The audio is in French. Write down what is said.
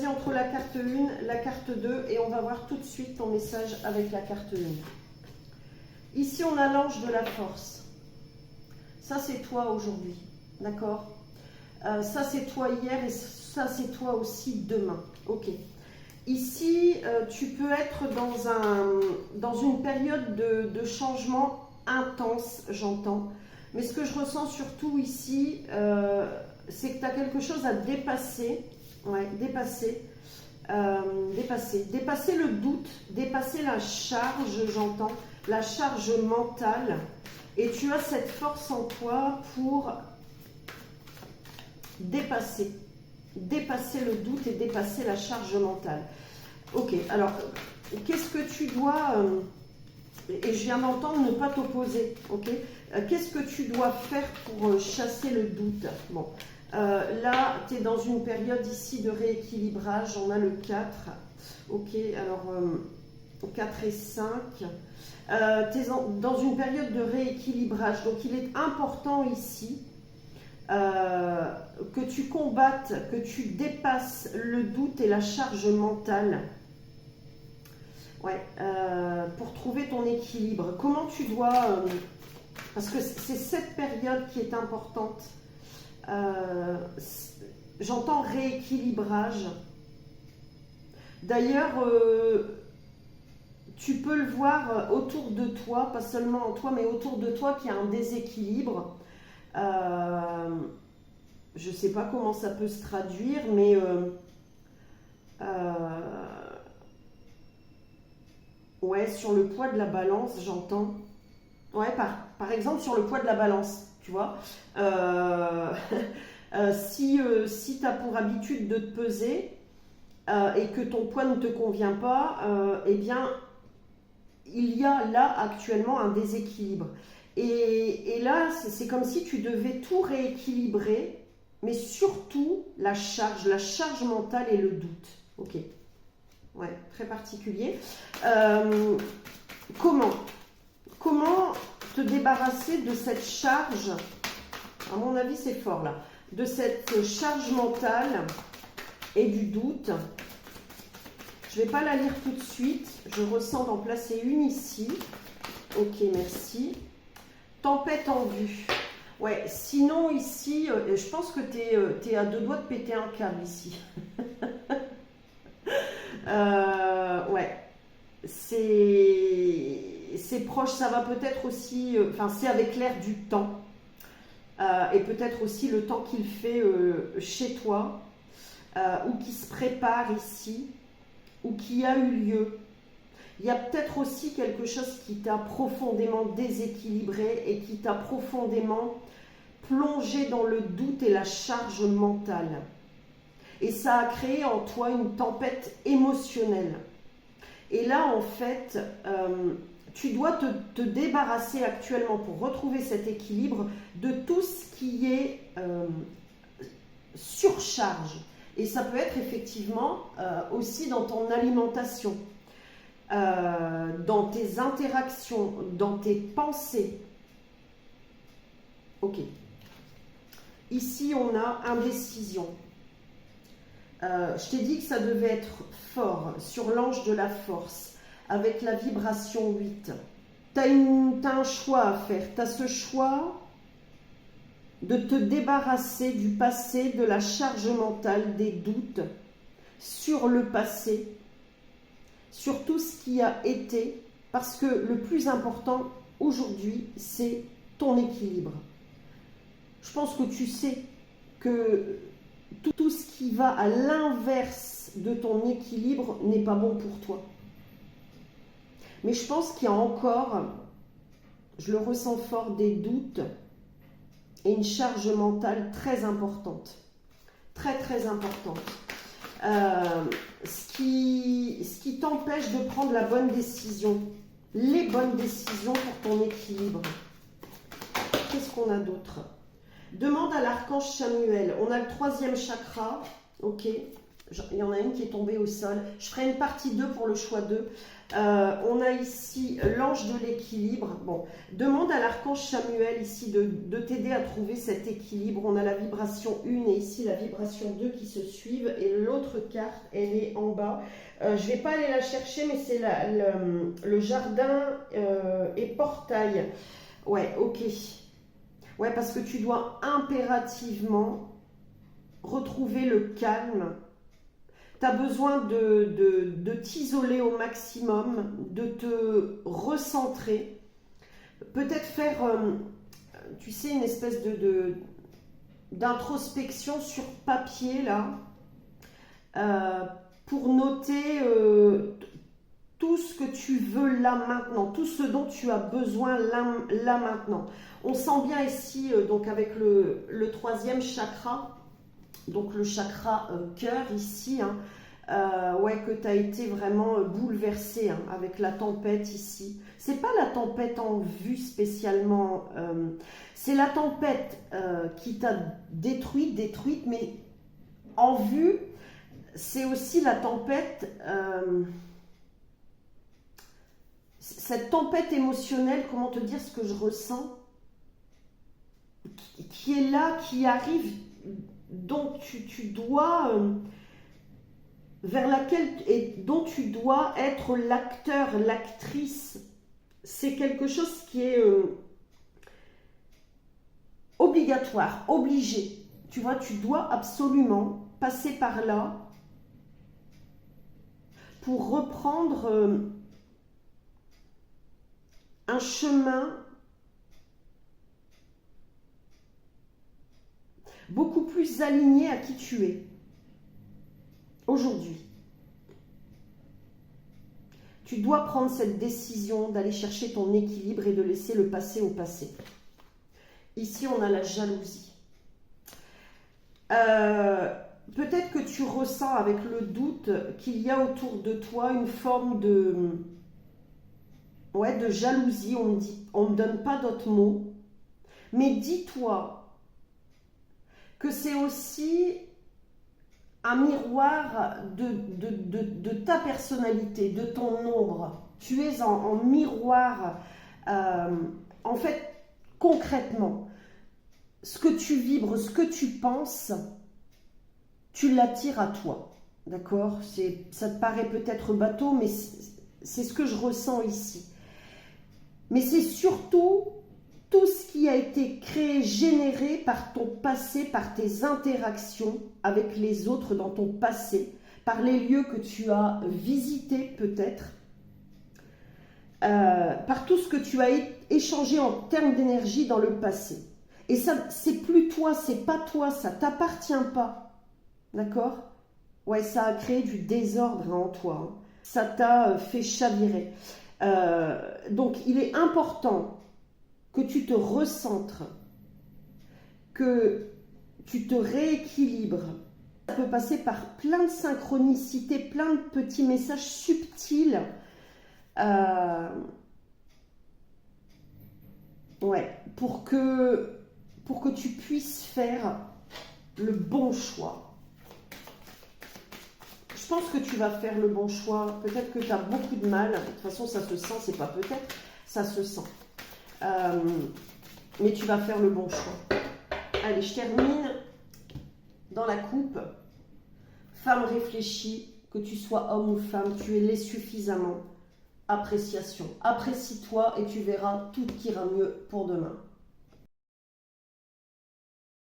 choisis entre la carte 1, la carte 2 et on va voir tout de suite ton message avec la carte 1. Ici, on a l'ange de la force. Ça, c'est toi aujourd'hui, d'accord? Ça, c'est toi hier et ça, c'est toi aussi demain. Ok. Ici, tu peux être dans une période de changement intense, j'entends. Mais ce que je ressens surtout ici, c'est que tu as quelque chose à dépasser. Ouais, dépasser le doute, dépasser la charge, j'entends, la charge mentale. Et tu as cette force en toi pour dépasser le doute et dépasser la charge mentale. Ok, alors, qu'est-ce que tu dois, et je viens d'entendre ne pas t'opposer, ok? Qu'est-ce que tu dois faire pour chasser le doute? Bon, là, tu es dans une période ici de rééquilibrage, on a le 4, ok, alors 4 et 5, tu es dans une période de rééquilibrage, donc il est important ici que tu combattes, que tu dépasses le doute et la charge mentale. Ouais, pour trouver ton équilibre. Comment tu dois... parce que c'est cette période qui est importante. J'entends rééquilibrage. D'ailleurs, tu peux le voir autour de toi, pas seulement en toi, mais autour de toi qu'il y a un déséquilibre. Je ne sais pas comment ça peut se traduire, mais... ouais, sur le poids de la balance, j'entends. Ouais, par exemple, sur le poids de la balance, tu vois. Si tu as pour habitude de te peser et que ton poids ne te convient pas, eh bien, il y a là actuellement un déséquilibre. Et là, c'est comme si tu devais tout rééquilibrer, mais surtout la charge mentale et le doute. Ok. Ouais, très particulier. Comment te débarrasser de cette charge? À mon avis, c'est fort là. De cette charge mentale et du doute. Je ne vais pas la lire tout de suite. Je ressens d'en placer une ici. Ok, merci. Tempête en vue. Ouais, sinon ici, je pense que tu es à deux doigts de péter un câble ici. Ouais, c'est proche, ça va peut-être aussi, enfin c'est avec l'air du temps et peut-être aussi le temps qu'il fait chez toi ou qui se prépare ici ou qui a eu lieu. Il y a peut-être aussi quelque chose qui t'a profondément déséquilibré et qui t'a profondément plongé dans le doute et la charge mentale. Et ça a créé en toi une tempête émotionnelle. Et là, en fait, tu dois te débarrasser actuellement pour retrouver cet équilibre de tout ce qui est surcharge. Et ça peut être effectivement aussi dans ton alimentation, dans tes interactions, dans tes pensées. Ok. Ici, on a indécision. Je t'ai dit que ça devait être fort sur l'ange de la force avec la vibration 8. Tu as un choix à faire. Tu as ce choix de te débarrasser du passé, de la charge mentale, des doutes sur le passé, sur tout ce qui a été, parce que le plus important aujourd'hui, c'est ton équilibre. Je pense que tu sais que tout ce qui va à l'inverse de ton équilibre n'est pas bon pour toi. Mais je pense qu'il y a encore, je le ressens fort, des doutes et une charge mentale très importante. Très très importante. Ce qui t'empêche de prendre la bonne décision. Les bonnes décisions pour ton équilibre. Qu'est-ce qu'on a d'autre ? Demande à l'archange Samuel. On a le 3e chakra. Ok. Il y en a une qui est tombée au sol. Je ferai une partie 2 pour le choix 2. On a ici l'ange de l'équilibre. Bon, demande à l'archange Samuel ici de t'aider à trouver cet équilibre. On a la vibration 1 et ici la vibration 2 qui se suivent. Et l'autre carte, elle est en bas. Je ne vais pas aller la chercher, mais c'est le jardin et portail. Ouais, ok. Ouais, parce que tu dois impérativement retrouver le calme. Tu as besoin de t'isoler au maximum, de te recentrer. Peut-être faire, tu sais, une espèce d'introspection sur papier, là, pour noter tout ce que tu veux là maintenant, tout ce dont tu as besoin là maintenant. On sent bien ici, donc avec le troisième chakra, donc le chakra cœur ici, hein, ouais, que tu as été vraiment bouleversé hein, avec la tempête ici. C'est pas la tempête en vue spécialement, c'est la tempête qui t'a détruite, mais en vue, c'est aussi la tempête, cette tempête émotionnelle, comment te dire ce que je ressens, qui est là, qui arrive, dont tu dois, vers laquelle, et dont tu dois être l'acteur, l'actrice. C'est quelque chose qui est obligatoire, obligé. Tu vois, tu dois absolument passer par là pour reprendre un chemin beaucoup plus aligné à qui tu es aujourd'hui. Tu dois prendre cette décision d'aller chercher ton équilibre et de laisser le passé au passé. Ici, on a la jalousie. Peut-être que tu ressens avec le doute qu'il y a autour de toi une forme de jalousie. On ne me donne pas d'autres mots. Mais dis-toi que c'est aussi un miroir de ta personnalité, de ton ombre. Tu es en miroir, en fait, concrètement. Ce que tu vibres, ce que tu penses, tu l'attires à toi. D'accord? Ça te paraît peut-être bateau, mais c'est ce que je ressens ici. Mais c'est surtout tout ce qui a été créé, généré par ton passé, par tes interactions avec les autres dans ton passé, par les lieux que tu as visités peut-être, par tout ce que tu as échangé en termes d'énergie dans le passé. Et ça, c'est plus toi, c'est pas toi, ça t'appartient pas. D'accord? Ouais, ça a créé du désordre en toi. Hein. Ça t'a fait chavirer. Donc, il est important que tu te recentres, que tu te rééquilibres. Ça peut passer par plein de synchronicités, plein de petits messages subtils. Ouais, pour que tu puisses faire le bon choix. Je pense que tu vas faire le bon choix. Peut-être que tu as beaucoup de mal. De toute façon, ça se sent, c'est pas peut-être, ça se sent. Mais tu vas faire le bon choix. Allez, je termine dans la coupe. Femme réfléchie, que tu sois homme ou femme, tu es l'es suffisamment. Appréciation. Apprécie-toi et tu verras, tout ira mieux pour demain.